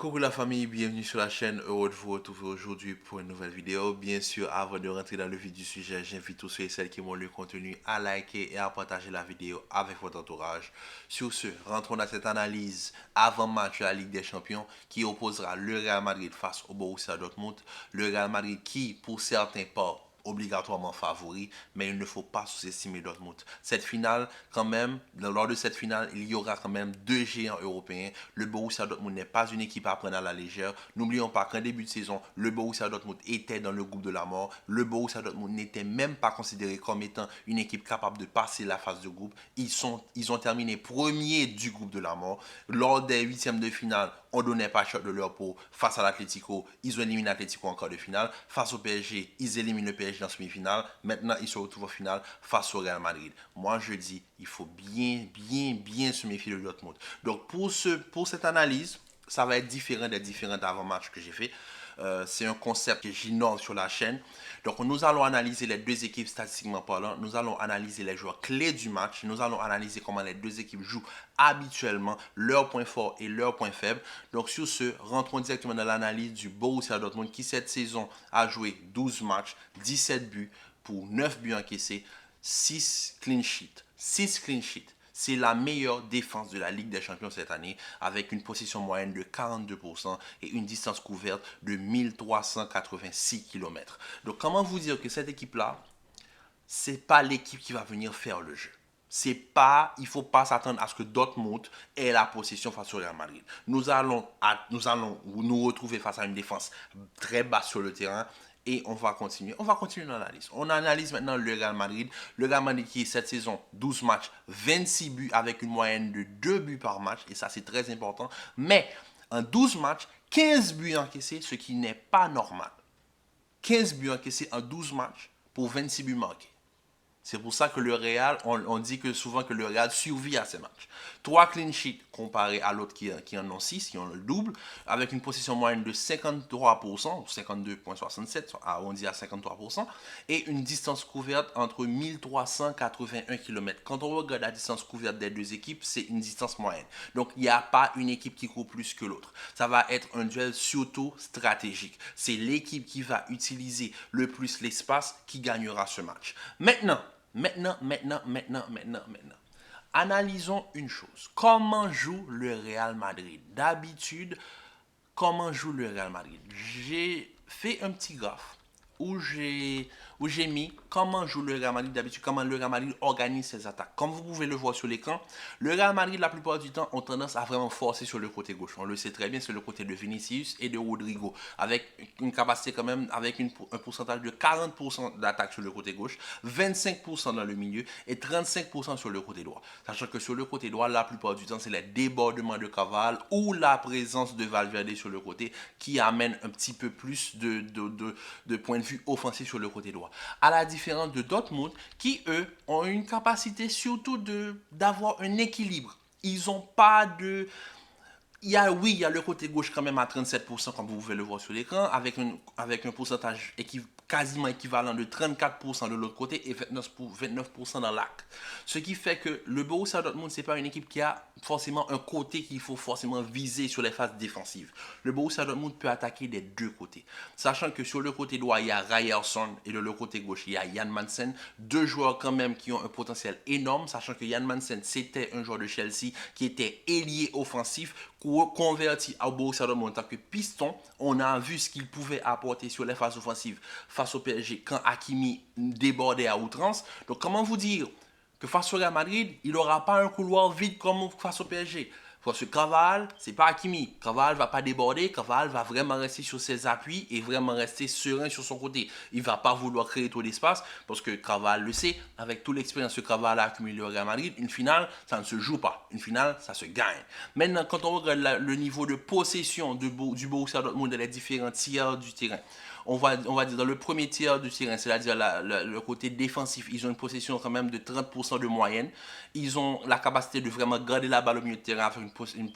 Coucou la famille, bienvenue sur la chaîne, heureux de vous retrouver aujourd'hui pour une nouvelle vidéo. Bien sûr, avant de rentrer dans le vif du sujet, j'invite tous ceux et celles qui m'ont le contenu à liker et à partager la vidéo avec votre entourage. Sur ce, rentrons dans cette analyse avant-match de la Ligue des Champions qui opposera le Real Madrid face au Borussia Dortmund. Le Real Madrid qui, pour certains, pas obligatoirement favori, mais il ne faut pas sous-estimer Dortmund. Cette finale, quand même, lors de cette finale, il y aura quand même deux géants européens. Le Borussia Dortmund n'est pas une équipe à prendre à la légère. N'oublions pas qu'en début de saison, le Borussia Dortmund était dans le groupe de la mort. Le Borussia Dortmund n'était même pas considéré comme étant une équipe capable de passer la phase de groupe. Ils ont terminé premier du groupe de la mort. Lors des huitièmes de finale, on ne donnait pas shot de leur peau face à l'Atlético. Ils ont éliminé l'Atlético en quart de finale. Face au PSG, ils éliminent le PSG en semi-finale. Maintenant, ils se retrouvent en finale face au Real Madrid. Moi, je dis, il faut bien se méfier de Dortmund. Donc, pour cette analyse, ça va être différent des différents avant-matchs que j'ai fait. C'est un concept que j'innove sur la chaîne. Donc, nous allons analyser les deux équipes statistiquement parlant. Nous allons analyser les joueurs clés du match. Nous allons analyser comment les deux équipes jouent habituellement, leurs points forts et leurs points faibles. Donc, sur ce, rentrons directement dans l'analyse du Borussia Dortmund qui, cette saison, a joué 12 matchs, 17 buts pour 9 buts encaissés, 6 clean sheets. 6 clean sheets. C'est la meilleure défense de la Ligue des Champions cette année, avec une possession moyenne de 42% et une distance couverte de 1386 km. Donc, comment vous dire que cette équipe-là, c'est pas l'équipe qui va venir faire le jeu. Il ne faut pas s'attendre à ce que Dortmund ait la possession face au Real Madrid. Nous allons nous retrouver face à une défense très basse sur le terrain. Et on va continuer l'analyse. On analyse maintenant le Real Madrid. Le Real Madrid qui est cette saison 12 matchs, 26 buts avec une moyenne de 2 buts par match. Et ça, c'est très important. Mais en 12 matchs, 15 buts encaissés, ce qui n'est pas normal. 15 buts encaissés en 12 matchs pour 26 buts marqués. C'est pour ça que le Real, on dit que souvent que le Real survit à ces matchs. 3 clean sheets comparé à l'autre qui en ont 6, qui ont le double, avec une possession moyenne de 53%, ou 52,67, arrondi à 53%, et une distance couverte entre 1381 km. Quand on regarde la distance couverte des deux équipes, c'est une distance moyenne. Donc, il n'y a pas une équipe qui court plus que l'autre. Ça va être un duel surtout stratégique. C'est l'équipe qui va utiliser le plus l'espace qui gagnera ce match. Maintenant, analysons une chose. Comment joue le Real Madrid? D'habitude, comment joue le Real Madrid? J'ai fait un petit graphe où j'ai mis comment joue le Real Madrid d'habitude, comment le Real Madrid organise ses attaques. Comme vous pouvez le voir sur l'écran, le Real Madrid, la plupart du temps, ont tendance à vraiment forcer sur le côté gauche. On le sait très bien, c'est le côté de Vinicius et de Rodrigo, avec une capacité quand même, avec un pourcentage de 40% d'attaque sur le côté gauche, 25% dans le milieu et 35% sur le côté droit. Sachant que sur le côté droit, la plupart du temps, c'est les débordements de Cavale ou la présence de Valverde sur le côté qui amène un petit peu plus de point de vue offensif sur le côté droit. À la différence de Dortmund, qui eux ont une capacité surtout d'avoir un équilibre. Ils n'ont pas de... il y a le côté gauche quand même à 37%, comme vous pouvez le voir sur l'écran, avec un pourcentage quasiment équivalent de 34% de l'autre côté et 29% dans l'axe. Ce qui fait que le Borussia Dortmund, ce n'est pas une équipe qui a forcément un côté qu'il faut forcément viser sur les phases défensives. Le Borussia Dortmund peut attaquer des deux côtés. Sachant que sur le côté droit, il y a Ryerson et de l'autre côté gauche, il y a Jan Mansen. Deux joueurs quand même qui ont un potentiel énorme, sachant que Jan Mansen, c'était un joueur de Chelsea qui était ailier offensif, converti au Borussia Dortmund en tant que piston. On a vu ce qu'il pouvait apporter sur les phases offensives face au PSG quand Hakimi débordait à outrance. Donc comment vous dire que face au Real Madrid, il n'aura pas un couloir vide comme face au PSG. Parce que Cavale, c'est pas Hakimi. Cavale va pas déborder. Cavale va vraiment rester sur ses appuis et vraiment rester serein sur son côté. Il va pas vouloir créer trop d'espace parce que Cavale le sait. Avec toute l'expérience que Cavale a accumulée au Real Madrid, une finale, ça ne se joue pas. Une finale, ça se gagne. Maintenant, quand on regarde le niveau de possession du Borussia Dortmund et les différents tiers du terrain, on va dire dans le premier tiers du terrain, c'est-à-dire le côté défensif, ils ont une possession quand même de 30% de moyenne. Ils ont la capacité de vraiment garder la balle au milieu de terrain avec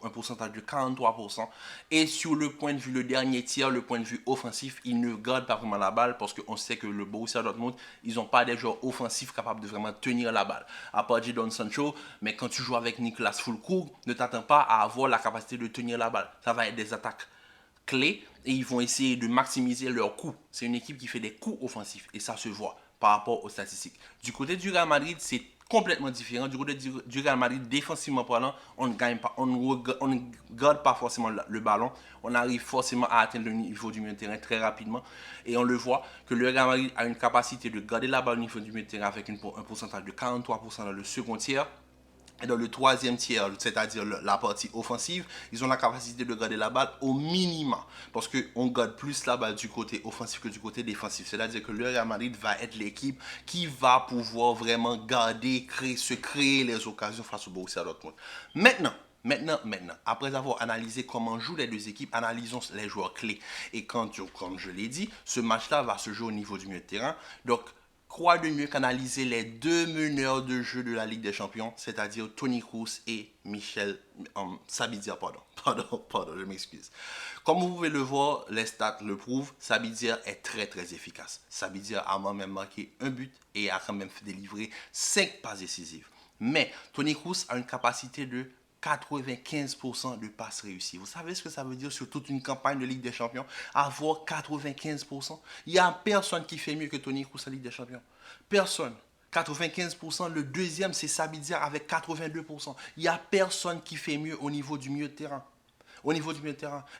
un pourcentage de 43%. Et sur le point de vue, le dernier tiers, le point de vue offensif, ils ne gardent pas vraiment la balle parce qu'on sait que le Borussia Dortmund, ils n'ont pas des joueurs offensifs capables de vraiment tenir la balle. À part Jadon Sancho, mais quand tu joues avec Niklas Füllkrug, ne t'attends pas à avoir la capacité de tenir la balle. Ça va être des attaques clés et ils vont essayer de maximiser leurs coups. C'est une équipe qui fait des coups offensifs et ça se voit par rapport aux statistiques. Du côté du Real Madrid, c'est complètement différent. Du côté du Real Madrid, défensivement parlant, on ne gagne pas, on ne garde pas forcément le ballon. On arrive forcément à atteindre le niveau du milieu de terrain très rapidement. Et on le voit que le Real Madrid a une capacité de garder la balle au niveau du milieu de terrain avec un pourcentage de 43% dans le second tiers. Et dans le troisième tiers, c'est-à-dire la partie offensive, ils ont la capacité de garder la balle au minimum. Parce qu'on garde plus la balle du côté offensif que du côté défensif. C'est-à-dire que le Real Madrid va être l'équipe qui va pouvoir vraiment garder, se créer les occasions face au Borussia Dortmund. Maintenant, après avoir analysé comment jouent les deux équipes, analysons les joueurs clés. Et comme je l'ai dit, ce match-là va se jouer au niveau du milieu de terrain. Donc, quoi de mieux qu'analyser les deux meneurs de jeu de la Ligue des Champions, c'est-à-dire Toni Kroos et Sabitzer, pardon, je m'excuse. Comme vous pouvez le voir, les stats le prouvent, Sabitzer est très très efficace. Sabitzer a même marqué un but et a quand même délivré 5 passes décisives. Mais Toni Kroos a une capacité de 95% de passes réussies. Vous savez ce que ça veut dire sur toute une campagne de Ligue des Champions? Avoir 95%. Il n'y a personne qui fait mieux que Toni Kroos en Ligue des Champions. Personne. 95%. Le deuxième, c'est Sabitzer avec 82%. Il n'y a personne qui fait mieux au niveau du milieu de terrain.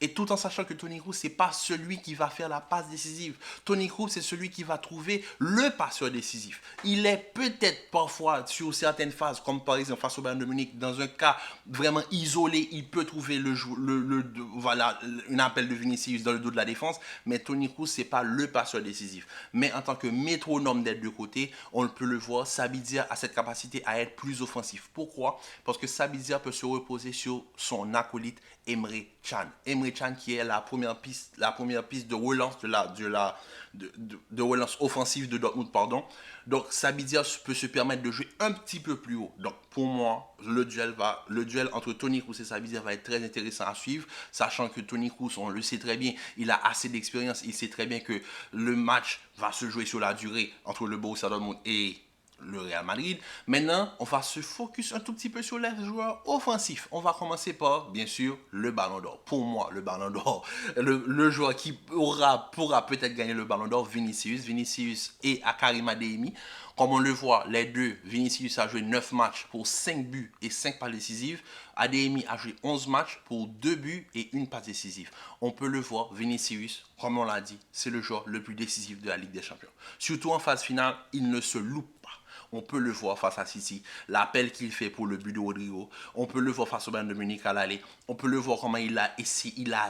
Et tout en sachant que Toni Kroos, ce n'est pas celui qui va faire la passe décisive. Toni Kroos, c'est celui qui va trouver le passeur décisif. Il est peut-être parfois sur certaines phases, comme par exemple face au Bayern de Munich, dans un cas vraiment isolé, il peut trouver voilà, un appel de Vinicius dans le dos de la défense, mais Toni Kroos, ce n'est pas le passeur décisif. Mais en tant que métronome des deux côtés, on peut le voir, Sabitzer a cette capacité à être plus offensif. Pourquoi? Parce que Sabitzer peut se reposer sur son acolyte Emre Can. Emre Can qui est la première piste de relance de relance offensive de Dortmund, pardon. Donc Sabitzer peut se permettre de jouer un petit peu plus haut. Donc pour moi, le duel entre Toni Kroos et Sabitzer va être très intéressant à suivre, sachant que Toni Kroos, on le sait très bien, il a assez d'expérience, il sait très bien que le match va se jouer sur la durée entre le Borussia Dortmund et le Real Madrid. Maintenant, on va se focus un tout petit peu sur les joueurs offensifs. On va commencer par, bien sûr, le Ballon d'Or. Pour moi, le Ballon d'Or, le joueur qui pourra peut-être gagner le Ballon d'Or, Vinicius et Karim Adeyemi. Comme on le voit, les deux, Vinicius a joué 9 matchs pour 5 buts et 5 passes décisives. Adeyemi a joué 11 matchs pour 2 buts et 1 passe décisive. On peut le voir, Vinicius, comme on l'a dit, c'est le joueur le plus décisif de la Ligue des Champions. Surtout en phase finale, il ne se loupe pas. On peut le voir face à City, l'appel qu'il fait pour le but de Rodrigo. On peut le voir face au Bayern de Munich à l'aller. On peut le voir comment il a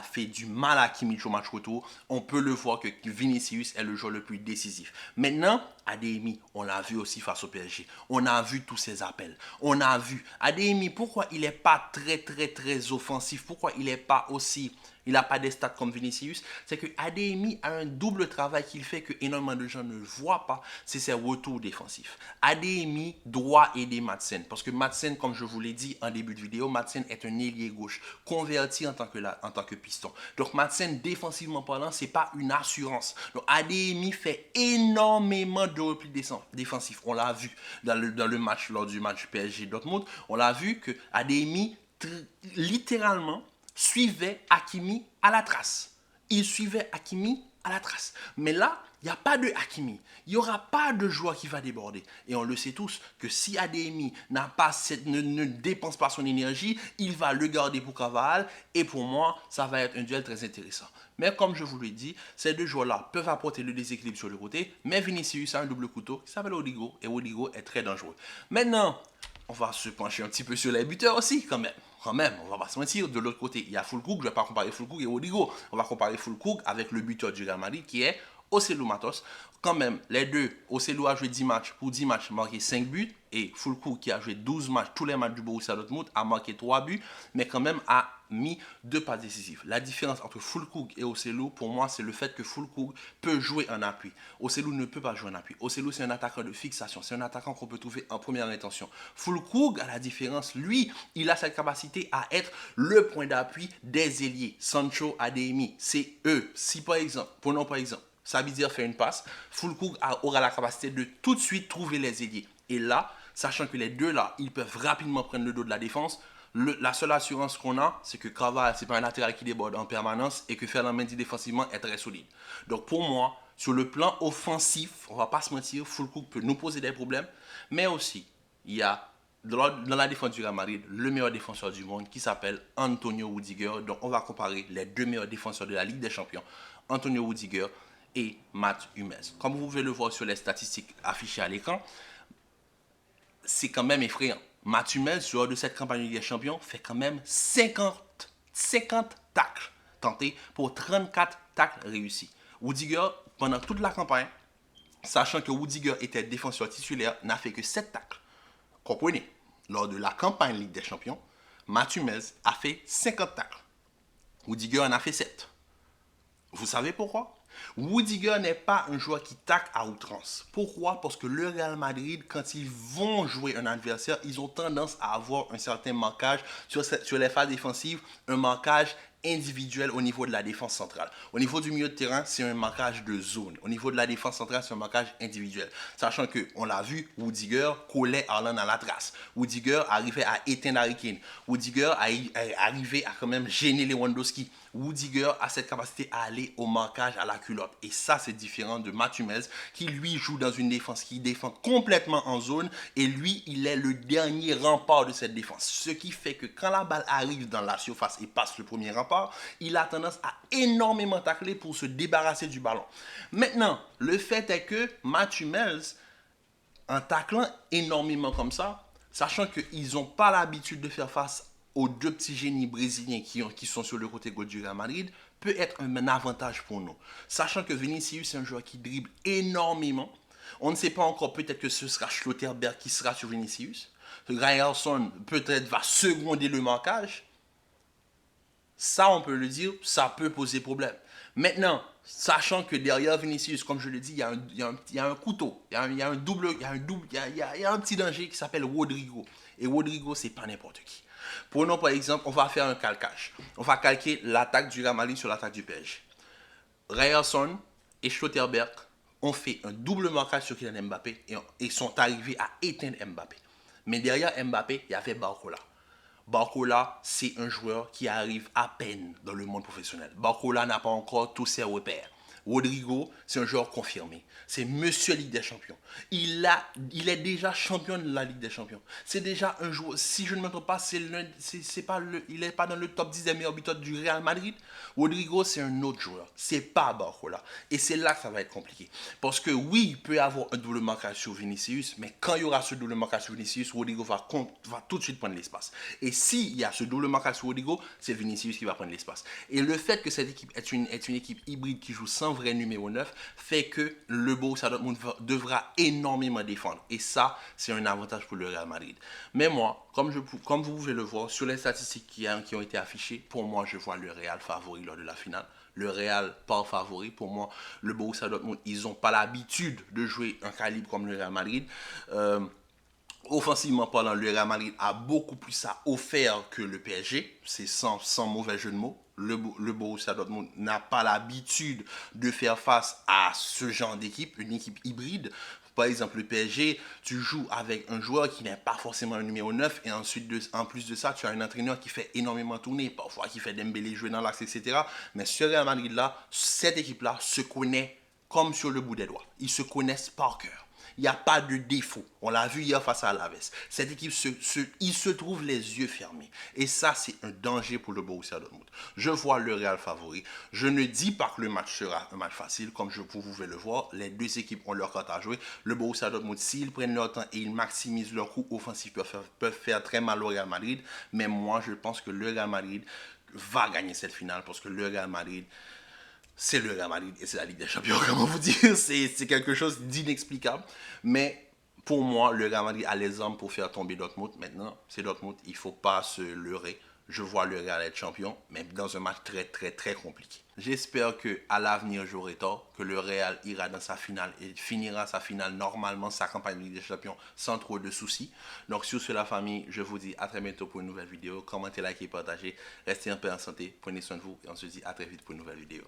fait du mal à Kimmich au match retour. On peut le voir que Vinicius est le joueur le plus décisif. Maintenant, Adeyemi, on l'a vu aussi face au PSG. On a vu tous ses appels. On a vu Adeyemi, pourquoi il n'est pas très offensif? Pourquoi il n'est pas aussi... Il n'a pas des stats comme Vinicius. C'est que Adeyemi a un double travail qu'il fait que énormément de gens ne voient pas. C'est ses retours défensifs. Adeyemi doit aider Madsen. Parce que Madsen, comme je vous l'ai dit en début de vidéo, Madsen est un ailier gauche converti en tant que piston. Donc Madsen, défensivement parlant, ce n'est pas une assurance. Donc Adeyemi fait énormément de replis défensifs. On l'a vu dans le match, lors du match PSG Dortmund. On l'a vu que Adeyemi, littéralement, suivait Hakimi à la trace. Il suivait Hakimi à la trace. Mais là, il n'y a pas de Hakimi. Il n'y aura pas de joueur qui va déborder. Et on le sait tous que si Adeyemi ne dépense pas son énergie, il va le garder pour Carvajal. Et pour moi, ça va être un duel très intéressant. Mais comme je vous l'ai dit, ces deux joueurs-là peuvent apporter le déséquilibre sur le côté. Mais Vinicius a un double couteau qui s'appelle Rodrigo. Et Rodrigo est très dangereux. Maintenant, on va se pencher un petit peu sur les buteurs aussi, quand même. On va pas se mentir. De l'autre côté, il y a Füllkrug. Je ne vais pas comparer Füllkrug et Rodrigo. On va comparer Füllkrug avec le buteur du Real Madrid qui est Joselu Matos. Quand même, les deux, Joselu a joué 10 matchs. Pour 10 matchs, marqué 5 buts. Et Füllkrug qui a joué 12 matchs, tous les matchs du Borussia Dortmund, a marqué 3 buts. Mais quand même, a mis 2 passes décisives. La différence entre Füllkrug et Osselu, pour moi, c'est le fait que Füllkrug peut jouer en appui. Osselu ne peut pas jouer en appui. Osselu, c'est un attaquant de fixation. C'est un attaquant qu'on peut trouver en première intention. Füllkrug, à la différence, lui, il a cette capacité à être le point d'appui des ailiers. Sancho, Adeyemi, c'est eux. Si par exemple, prenons par exemple, Sabitzer fait une passe, Füllkrug aura la capacité de tout de suite trouver les ailiers. Et là, sachant que les deux là, ils peuvent rapidement prendre le dos de la défense, la seule assurance qu'on a, c'est que Carvajal, c'est pas un latéral qui déborde en permanence et que Ferland Mendy défensivement est très solide. Donc pour moi, sur le plan offensif, on va pas se mentir, Füllkrug peut nous poser des problèmes, mais aussi, il y a dans la défense du Real Madrid, le meilleur défenseur du monde qui s'appelle Antonio Rudiger. Donc on va comparer les deux meilleurs défenseurs de la Ligue des Champions, Antonio Rudiger et Mats Hummels. Comme vous pouvez le voir sur les statistiques affichées à l'écran, c'est quand même effrayant. Mats Hummels, lors de cette campagne de Ligue des Champions, fait quand même 50 tacles tentés pour 34 tacles réussis. Rudiger, pendant toute la campagne, sachant que Rudiger était défenseur titulaire, n'a fait que 7 tacles. Comprenez, lors de la campagne Ligue des Champions, Mats Hummels a fait 50 tacles. Rudiger en a fait 7. Vous savez pourquoi? Rudiger n'est pas un joueur qui tacle à outrance. Pourquoi? Parce que le Real Madrid, quand ils vont jouer un adversaire, ils ont tendance à avoir un certain marquage sur les phases défensives, un marquage individuel au niveau de la défense centrale. Au niveau du milieu de terrain, c'est un marquage de zone. Au niveau de la défense centrale, c'est un marquage individuel. Sachant que, on l'a vu, Rudiger collait Haaland à la trace. Rudiger arrivait à éteindre Harry Kane. Rudiger arrivait à quand même gêner Lewandowski. Rudiger a cette capacité à aller au marquage à la culotte. Et ça, c'est différent de Mats Hummels, qui lui joue dans une défense qui défend complètement en zone. Et lui, il est le dernier rempart de cette défense. Ce qui fait que quand la balle arrive dans la surface et passe le premier rempart, il a tendance à énormément tacler pour se débarrasser du ballon. Maintenant, le fait est que Mats Hummels, en taclant énormément comme ça, sachant qu'ils n'ont pas l'habitude de faire face aux deux petits génies brésiliens qui sont sur le côté gauche du Real Madrid, peut être un avantage pour nous. Sachant que Vinicius est un joueur qui dribble énormément, on ne sait pas encore, peut-être que ce sera Schlotterberg qui sera sur Vinicius. Ryerson peut-être va seconder le marquage. Ça, on peut le dire, ça peut poser problème. Maintenant, sachant que derrière Vinicius, comme je le dis, il y a un couteau, il y a un petit danger qui s'appelle Rodrigo. Et Rodrigo, c'est pas n'importe qui. Prenons par exemple, on va faire un calcage. On va calquer l'attaque du Real Madrid sur l'attaque du PSG. Ryerson et Schlotterberg ont fait un double marquage sur Kylian Mbappé et sont arrivés à éteindre Mbappé. Mais derrière Mbappé, il y avait Barcola. Barcola, c'est un joueur qui arrive à peine dans le monde professionnel. Barcola n'a pas encore tous ses repères. Rodrigo, c'est un joueur confirmé. C'est Monsieur Ligue des Champions. Il est déjà champion de la Ligue des Champions. C'est déjà un joueur, si je ne me trompe pas, il n'est pas dans le top 10 des meilleurs buteurs du Real Madrid. Rodrigo, c'est un autre joueur. C'est pas Barcola. Et c'est là que ça va être compliqué. Parce que oui, il peut y avoir un double marquage sur Vinicius, mais quand il y aura ce double marquage sur Vinicius, Rodrigo va tout de suite prendre l'espace. Et s'il y a ce double marquage sur Rodrigo, c'est Vinicius qui va prendre l'espace. Et le fait que cette équipe est une équipe hybride qui joue sans vrai numéro 9 fait que le Borussia Dortmund devra énormément défendre. Et ça, c'est un avantage pour le Real Madrid. Mais moi, comme vous pouvez le voir sur les statistiques qui ont été affichées, pour moi, je vois le Real favori lors de la finale. Le Real pas favori. Pour moi, le Borussia Dortmund, ils n'ont pas l'habitude de jouer un calibre comme le Real Madrid. Offensivement parlant, le Real Madrid a beaucoup plus à offrir que le PSG. C'est sans mauvais jeu de mots. Le Borussia Dortmund n'a pas l'habitude de faire face à ce genre d'équipe, une équipe hybride. Par exemple, le PSG, tu joues avec un joueur qui n'est pas forcément un numéro 9 et ensuite, en plus de ça, tu as un entraîneur qui fait énormément tourner, parfois qui fait Dembélé jouer dans l'axe, etc. Mais ce Real Madrid-là, cette équipe-là se connaît comme sur le bout des doigts. Ils se connaissent par cœur. Il n'y a pas de défaut. On l'a vu hier face à Alaves. Cette équipe, il se trouve les yeux fermés. Et ça, c'est un danger pour le Borussia Dortmund. Je vois le Real favori. Je ne dis pas que le match sera un match facile, comme vous pouvez le voir. Les deux équipes ont leur carte à jouer. Le Borussia Dortmund, s'ils prennent leur temps et ils maximisent leur coup offensif, peuvent faire très mal au Real Madrid. Mais moi, je pense que le Real Madrid va gagner cette finale parce que le Real Madrid, c'est le Real Madrid et c'est la Ligue des Champions, comment vous dire, c'est quelque chose d'inexplicable. Mais pour moi, le Real Madrid a les armes pour faire tomber Dortmund. Maintenant, c'est Dortmund, il ne faut pas se leurrer. je vois le Real être champion, mais dans un match très très très compliqué. J'espère que à l'avenir j'aurai tort, que le Real ira dans sa finale et finira sa finale normalement, sa campagne de Ligue des Champions sans trop de soucis. Donc sur ce la famille, je vous dis à très bientôt pour une nouvelle vidéo. Commentez, likez, partagez, restez en paix, en santé, prenez soin de vous et on se dit à très vite pour une nouvelle vidéo.